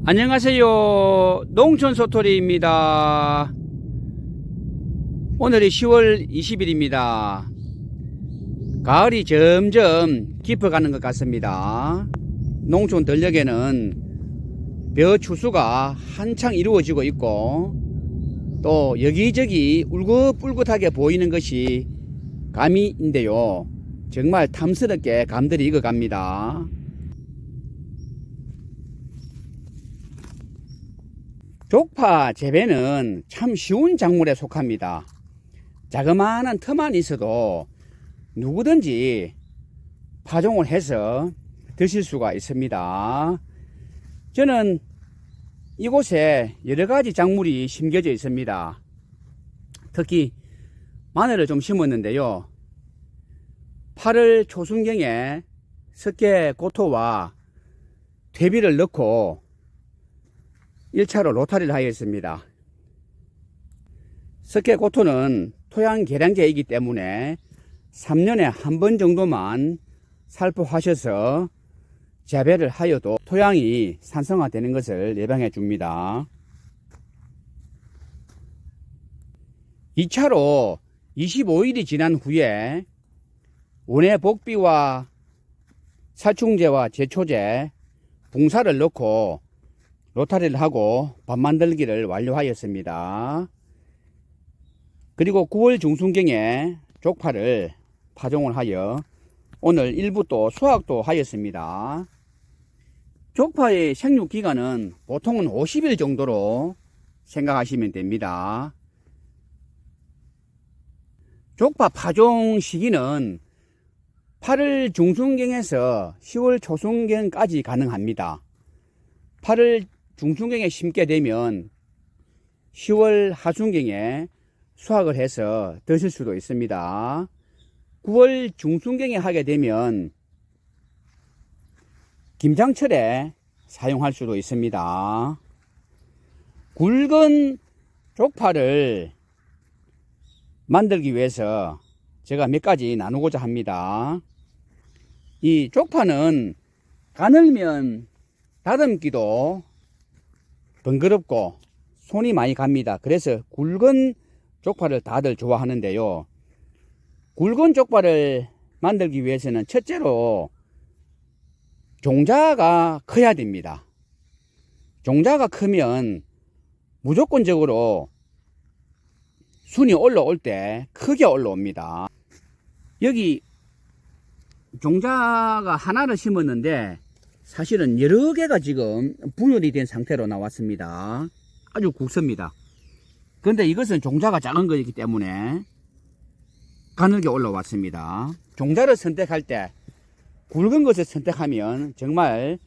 안녕하세요. 농촌소토리입니다. 오늘이 10월 20일입니다. 가을이 점점 깊어가는 것 같습니다. 농촌 들녘에는 벼 추수가 한창 이루어지고 있고 또 여기저기 울긋불긋하게 보이는 것이 감이인데요. 정말 탐스럽게 감들이 익어갑니다. 족파 재배는 참 쉬운 작물에 속합니다. 자그마한 틈만 있어도 누구든지 파종을 해서 드실 수가 있습니다. 저는 이곳에 여러가지 작물이 심겨져 있습니다. 특히 마늘을 좀 심었는데요. 8월 초순경에 석회고토와 퇴비를 넣고 1차로 로타리를 하였습니다. 석회고토는 토양 계량제이기 때문에 3년에 한 번 정도만 살포하셔서 재배를 하여도 토양이 산성화되는 것을 예방해 줍니다. 2차로 25일이 지난 후에 원예 복비와 살충제와 제초제, 붕사를 넣고 로타리를 하고 밥 만들기를 완료하였습니다. 그리고 9월 중순경에 족파를 파종을 하여 오늘 일부 또 수확도 하였습니다. 족파의 생육기간은 보통은 50일 정도로 생각하시면 됩니다. 족파 파종 시기는 8월 중순경에서 10월 초순경까지 가능합니다. 8월 중순경에 심게 되면 10월 하순경에 수확을 해서 드실 수도 있습니다. 9월 중순경에 하게 되면 김장철에 사용할 수도 있습니다. 굵은 족파를 만들기 위해서 제가 몇 가지 나누고자 합니다. 이 족파는 가늘면 다듬기도 번거롭고 손이 많이 갑니다. 그래서 굵은 족파를 다들 좋아하는데요. 굵은 족파를 만들기 위해서는 첫째로 종자가 커야 됩니다. 종자가 크면 무조건적으로 순이 올라올 때 크게 올라옵니다. 여기 종자가 하나를 심었는데 사실은 여러 개가 지금 분열이 된 상태로 나왔습니다. 아주 굵습니다. 그런데 이것은 종자가 작은 거이기 때문에 가늘게 올라왔습니다. 종자를 선택할 때 굵은 것을 선택하면 정말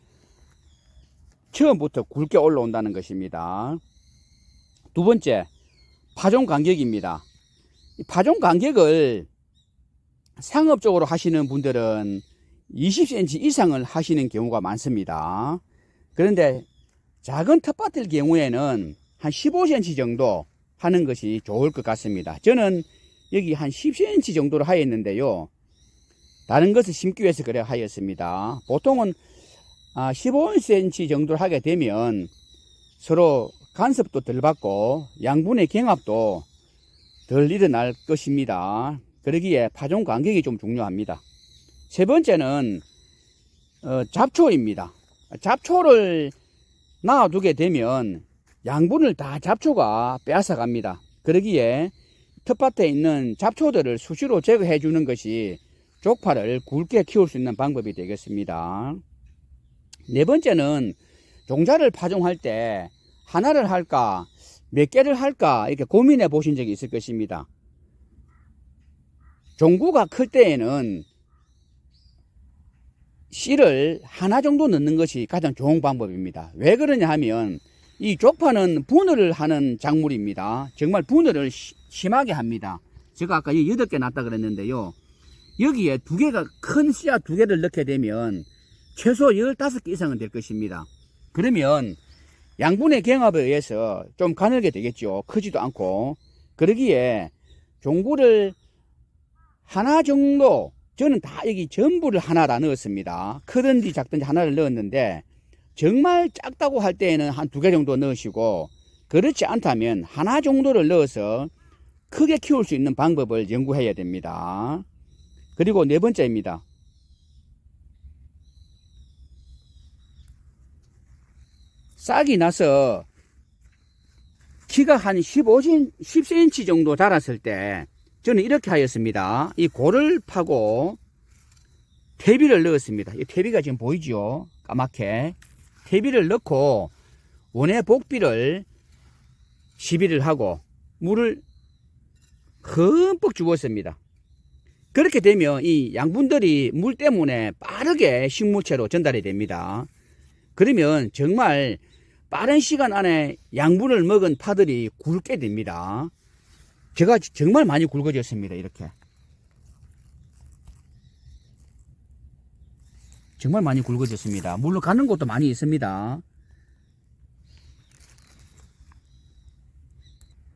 처음부터 굵게 올라온다는 것입니다. 두 번째, 파종 간격입니다. 파종 간격을 상업적으로 하시는 분들은 20cm 이상을 하시는 경우가 많습니다. 그런데 작은 텃밭일 경우에는 한 15cm 정도 하는 것이 좋을 것 같습니다. 저는 여기 한 10cm 정도로 하였는데요. 다른 것을 심기 위해서 그래 하였습니다. 보통은 15cm 정도를 하게 되면 서로 간섭도 덜 받고 양분의 경합도 덜 일어날 것입니다. 그러기에 파종 간격이 좀 중요합니다. 세 번째는 잡초입니다. 잡초를 놔두게 되면 양분을 다 잡초가 빼앗아 갑니다. 그러기에 텃밭에 있는 잡초들을 수시로 제거해 주는 것이 족파를 굵게 키울 수 있는 방법이 되겠습니다. 네 번째는 종자를 파종할 때 하나를 할까 몇 개를 할까 이렇게 고민해 보신 적이 있을 것입니다. 종구가 클 때에는 씨를 하나 정도 넣는 것이 가장 좋은 방법입니다. 왜 그러냐 하면 이 족파는 분열을 하는 작물입니다. 정말 분열을 심하게 합니다. 제가 아까 8개 놨다 그랬는데요. 여기에 큰 씨앗 2개를 넣게 되면 최소 15개 이상은 될 것입니다. 그러면 양분의 경합에 의해서 좀 가늘게 되겠죠. 크지도 않고. 그러기에 종구를 하나 정도, 저는 다 여기 전부를 하나 다 넣었습니다. 크든지 작든지 하나를 넣었는데 정말 작다고 할 때에는 한 2개 정도 넣으시고, 그렇지 않다면 하나 정도를 넣어서 크게 키울 수 있는 방법을 연구해야 됩니다. 그리고 네 번째입니다. 싹이 나서 키가 한 10cm 정도 자랐을 때 저는 이렇게 하였습니다. 이 골을 파고 퇴비를 넣었습니다. 이 퇴비가 지금 보이죠? 까맣게. 퇴비를 넣고 원예 복비를 시비를 하고 물을 흠뻑 주었습니다. 그렇게 되면 이 양분들이 물 때문에 빠르게 식물체로 전달이 됩니다. 그러면 정말 빠른 시간 안에 양분을 먹은 파들이 굵게 됩니다. 제가 정말 많이 굵어졌습니다. 이렇게. 정말 많이 굵어졌습니다. 물론 가는 곳도 많이 있습니다.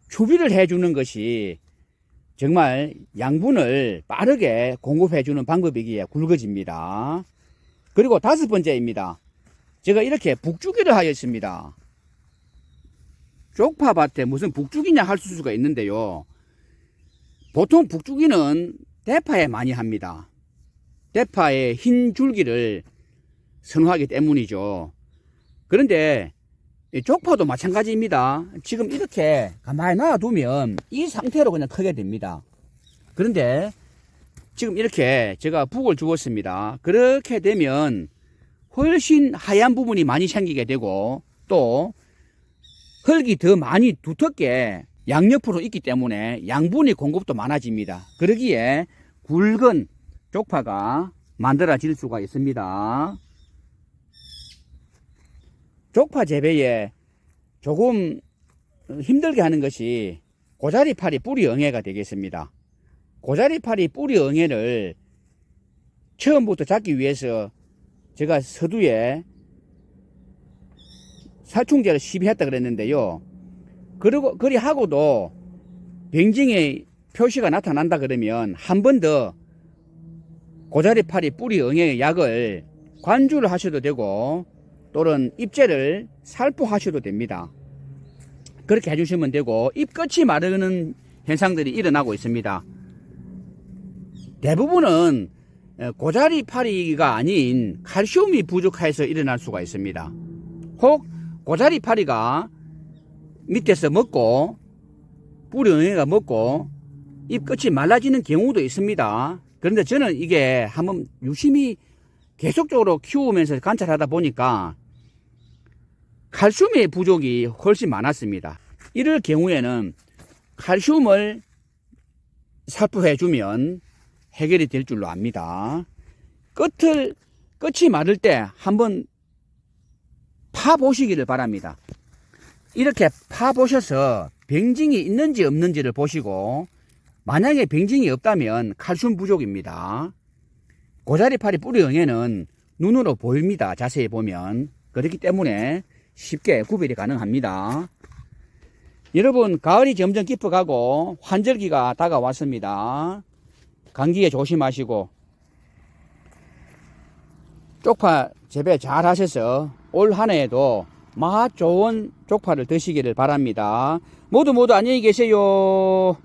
추비를 해주는 것이 정말 양분을 빠르게 공급해주는 방법이기에 굵어집니다. 그리고 5번째입니다. 제가 이렇게 북주기를 하였습니다. 쪽파밭에 무슨 북주기냐 할 수가 있는데요. 보통 북주기는 대파에 많이 합니다. 대파의 흰 줄기를 선호하기 때문이죠. 그런데 쪽파도 마찬가지입니다. 지금 이렇게 가만히 놔두면 이 상태로 그냥 크게 됩니다. 그런데 지금 이렇게 제가 북을 주었습니다. 그렇게 되면 훨씬 하얀 부분이 많이 생기게 되고 또 흙이 더 많이 두텁게 양옆으로 있기 때문에 양분의 공급도 많아집니다. 그러기에 굵은 쪽파가 만들어질 수가 있습니다. 쪽파 재배에 조금 힘들게 하는 것이 고자리파리 뿌리 응애가 되겠습니다. 고자리파리 뿌리 응애를 처음부터 잡기 위해서 제가 서두에 살충제를 시비했다 그랬는데요. 그리 하고도 병증의 표시가 나타난다 그러면 한 번 더 고자리파리 뿌리 응애 약을 관주를 하셔도 되고 또는 잎제를 살포하셔도 됩니다. 그렇게 해주시면 되고 잎끝이 마르는 현상들이 일어나고 있습니다. 대부분은 고자리파리가 아닌 칼슘이 부족해서 일어날 수가 있습니다. 혹 고자리파리가 밑에서 먹고 뿌리 응애가 먹고 잎끝이 말라지는 경우도 있습니다. 그런데 저는 이게 한번 유심히 계속적으로 키우면서 관찰하다 보니까 칼슘의 부족이 훨씬 많았습니다. 이럴 경우에는 칼슘을 살포해 주면 해결이 될 줄로 압니다. 끝이 마를 때 한번 파 보시기를 바랍니다. 이렇게 파 보셔서 병증이 있는지 없는지를 보시고 만약에 병증이 없다면 칼슘 부족입니다. 고자리파리 뿌리 응애는 눈으로 보입니다. 자세히 보면. 그렇기 때문에 쉽게 구별이 가능합니다. 여러분, 가을이 점점 깊어가고 환절기가 다가왔습니다. 감기에 조심하시고 쪽파 재배 잘 하셔서 올 한 해에도 맛 좋은 쪽파를 드시기를 바랍니다. 모두 안녕히 계세요.